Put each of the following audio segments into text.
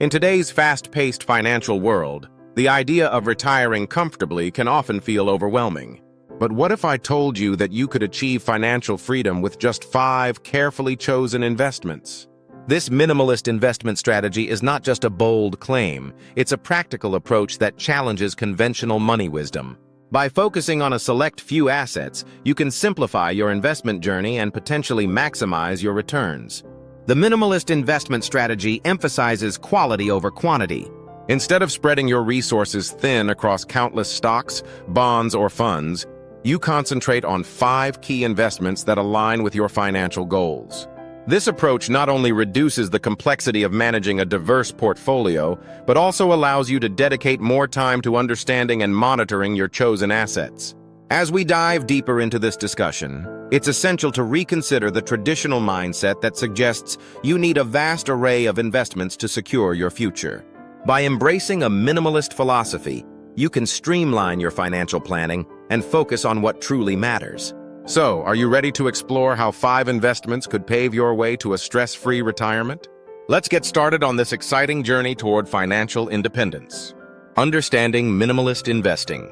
In today's fast-paced financial world, the idea of retiring comfortably can often feel overwhelming. But what if I told you that you could achieve financial freedom with just 5 carefully chosen investments? This minimalist investment strategy is not just a bold claim, it's a practical approach that challenges conventional money wisdom. By focusing on a select few assets, you can simplify your investment journey and potentially maximize your returns. The minimalist investment strategy emphasizes quality over quantity. Instead of spreading your resources thin across countless stocks, bonds, or funds, you concentrate on 5 key investments that align with your financial goals. This approach not only reduces the complexity of managing a diverse portfolio, but also allows you to dedicate more time to understanding and monitoring your chosen assets. As we dive deeper into this discussion, it's essential to reconsider the traditional mindset that suggests you need a vast array of investments to secure your future. By embracing a minimalist philosophy, you can streamline your financial planning and focus on what truly matters. So, are you ready to explore how 5 investments could pave your way to a stress-free retirement? Let's get started on this exciting journey toward financial independence. Understanding minimalist investing.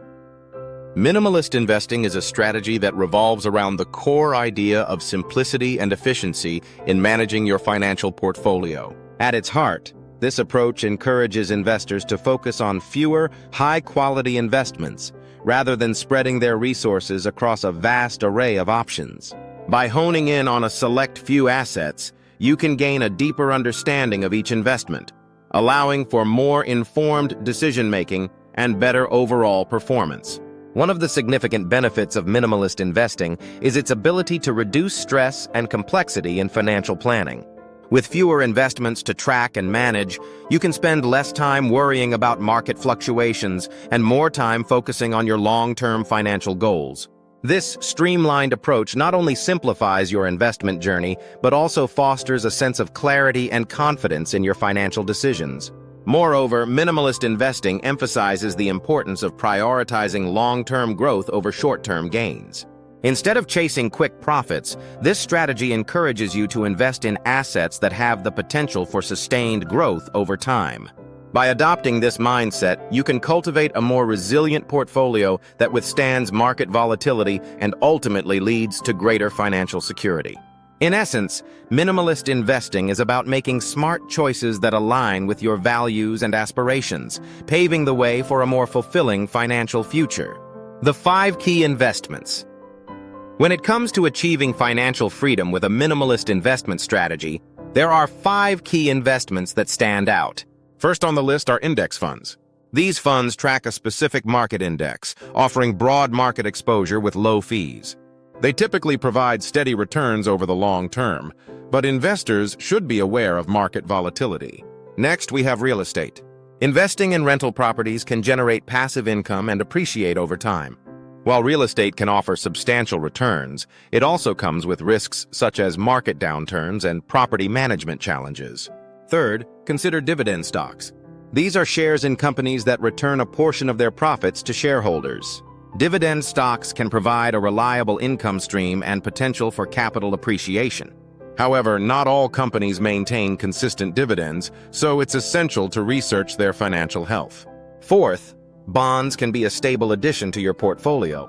Minimalist investing is a strategy that revolves around the core idea of simplicity and efficiency in managing your financial portfolio. At its heart, this approach encourages investors to focus on fewer, high-quality investments, rather than spreading their resources across a vast array of options. By honing in on a select few assets, you can gain a deeper understanding of each investment, allowing for more informed decision-making and better overall performance. One of the significant benefits of minimalist investing is its ability to reduce stress and complexity in financial planning. With fewer investments to track and manage, you can spend less time worrying about market fluctuations and more time focusing on your long-term financial goals. This streamlined approach not only simplifies your investment journey, but also fosters a sense of clarity and confidence in your financial decisions. Moreover, minimalist investing emphasizes the importance of prioritizing long-term growth over short-term gains. Instead of chasing quick profits, this strategy encourages you to invest in assets that have the potential for sustained growth over time. By adopting this mindset, you can cultivate a more resilient portfolio that withstands market volatility and ultimately leads to greater financial security. In essence, minimalist investing is about making smart choices that align with your values and aspirations, paving the way for a more fulfilling financial future. The 5 key investments. When it comes to achieving financial freedom with a minimalist investment strategy, there are 5 key investments that stand out. First on the list are index funds. These funds track a specific market index, offering broad market exposure with low fees. They typically provide steady returns over the long term, but investors should be aware of market volatility. Next, we have real estate. Investing in rental properties can generate passive income and appreciate over time. While real estate can offer substantial returns, it also comes with risks such as market downturns and property management challenges. Third, consider dividend stocks. These are shares in companies that return a portion of their profits to shareholders. Dividend stocks can provide a reliable income stream and potential for capital appreciation. However, not all companies maintain consistent dividends, so it's essential to research their financial health. Fourth, bonds can be a stable addition to your portfolio.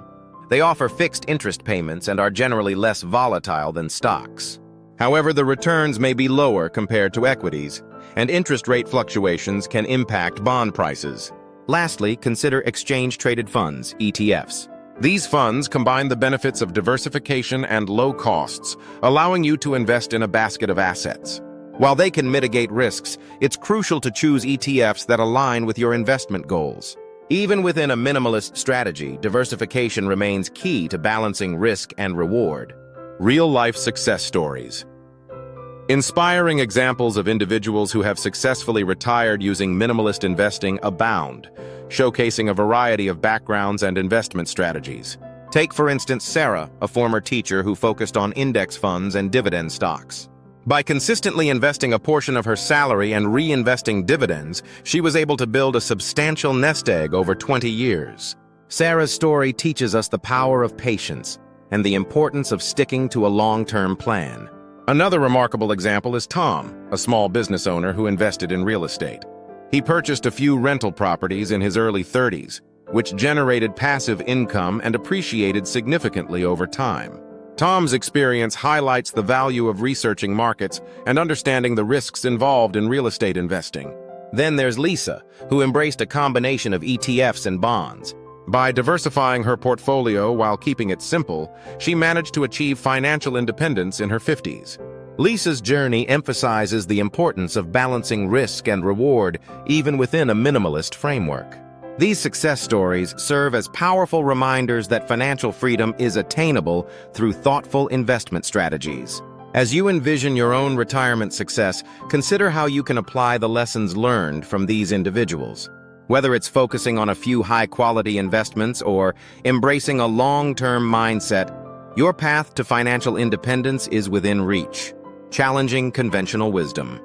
They offer fixed interest payments and are generally less volatile than stocks. However, the returns may be lower compared to equities, and interest rate fluctuations can impact bond prices. Lastly, consider exchange-traded funds, ETFs. These funds combine the benefits of diversification and low costs, allowing you to invest in a basket of assets. While they can mitigate risks, it's crucial to choose ETFs that align with your investment goals. Even within a minimalist strategy, diversification remains key to balancing risk and reward. Real-life success stories. Inspiring examples of individuals who have successfully retired using minimalist investing abound, showcasing a variety of backgrounds and investment strategies. Take, for instance, Sarah, a former teacher who focused on index funds and dividend stocks. By consistently investing a portion of her salary and reinvesting dividends, she was able to build a substantial nest egg over 20 years. Sarah's story teaches us the power of patience and the importance of sticking to a long-term plan. Another remarkable example is Tom, a small business owner who invested in real estate. He purchased a few rental properties in his early 30s, which generated passive income and appreciated significantly over time. Tom's experience highlights the value of researching markets and understanding the risks involved in real estate investing. Then there's Lisa, who embraced a combination of ETFs and bonds. By diversifying her portfolio while keeping it simple, she managed to achieve financial independence in her 50s. Lisa's journey emphasizes the importance of balancing risk and reward even within a minimalist framework. These success stories serve as powerful reminders that financial freedom is attainable through thoughtful investment strategies. As you envision your own retirement success, consider how you can apply the lessons learned from these individuals. Whether it's focusing on a few high-quality investments or embracing a long-term mindset, your path to financial independence is within reach, challenging conventional wisdom.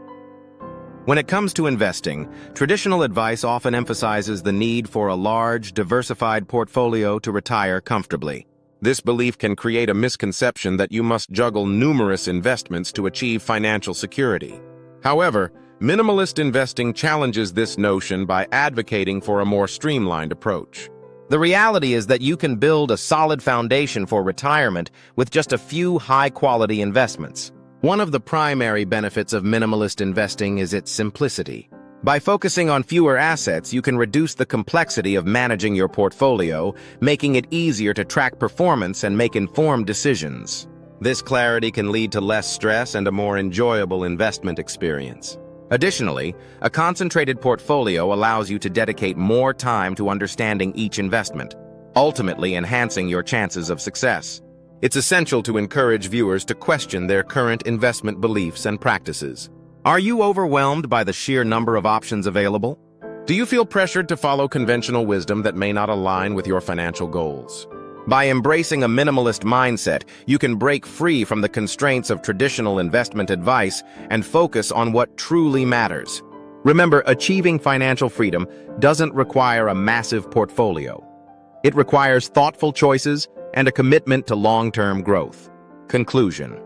When it comes to investing, traditional advice often emphasizes the need for a large, diversified portfolio to retire comfortably. This belief can create a misconception that you must juggle numerous investments to achieve financial security. However, minimalist investing challenges this notion by advocating for a more streamlined approach. The reality is that you can build a solid foundation for retirement with just a few high-quality investments. One of the primary benefits of minimalist investing is its simplicity. By focusing on fewer assets, you can reduce the complexity of managing your portfolio, making it easier to track performance and make informed decisions. This clarity can lead to less stress and a more enjoyable investment experience. Additionally, a concentrated portfolio allows you to dedicate more time to understanding each investment, ultimately enhancing your chances of success. It's essential to encourage viewers to question their current investment beliefs and practices. Are you overwhelmed by the sheer number of options available? Do you feel pressured to follow conventional wisdom that may not align with your financial goals? By embracing a minimalist mindset, you can break free from the constraints of traditional investment advice and focus on what truly matters. Remember, achieving financial freedom doesn't require a massive portfolio. It requires thoughtful choices and a commitment to long-term growth. Conclusion.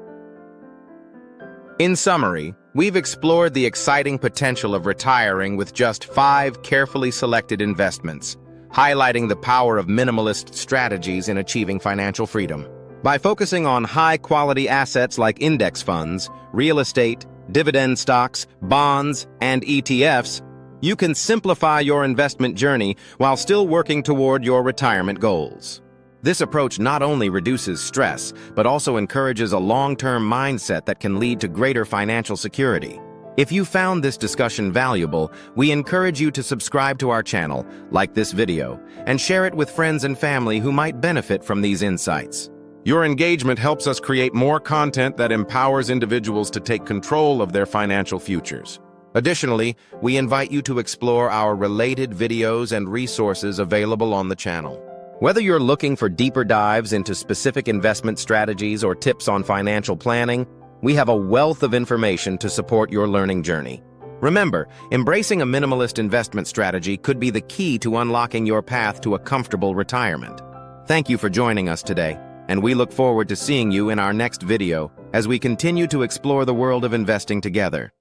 In summary, we've explored the exciting potential of retiring with just 5 carefully selected investments, highlighting the power of minimalist strategies in achieving financial freedom. By focusing on high-quality assets like index funds, real estate, dividend stocks, bonds, and ETFs, you can simplify your investment journey while still working toward your retirement goals. This approach not only reduces stress, but also encourages a long-term mindset that can lead to greater financial security. If you found this discussion valuable, we encourage you to subscribe to our channel, like this video, and share it with friends and family who might benefit from these insights. Your engagement helps us create more content that empowers individuals to take control of their financial futures. Additionally, we invite you to explore our related videos and resources available on the channel. Whether you're looking for deeper dives into specific investment strategies or tips on financial planning, we have a wealth of information to support your learning journey. Remember, embracing a minimalist investment strategy could be the key to unlocking your path to a comfortable retirement. Thank you for joining us today, and we look forward to seeing you in our next video as we continue to explore the world of investing together.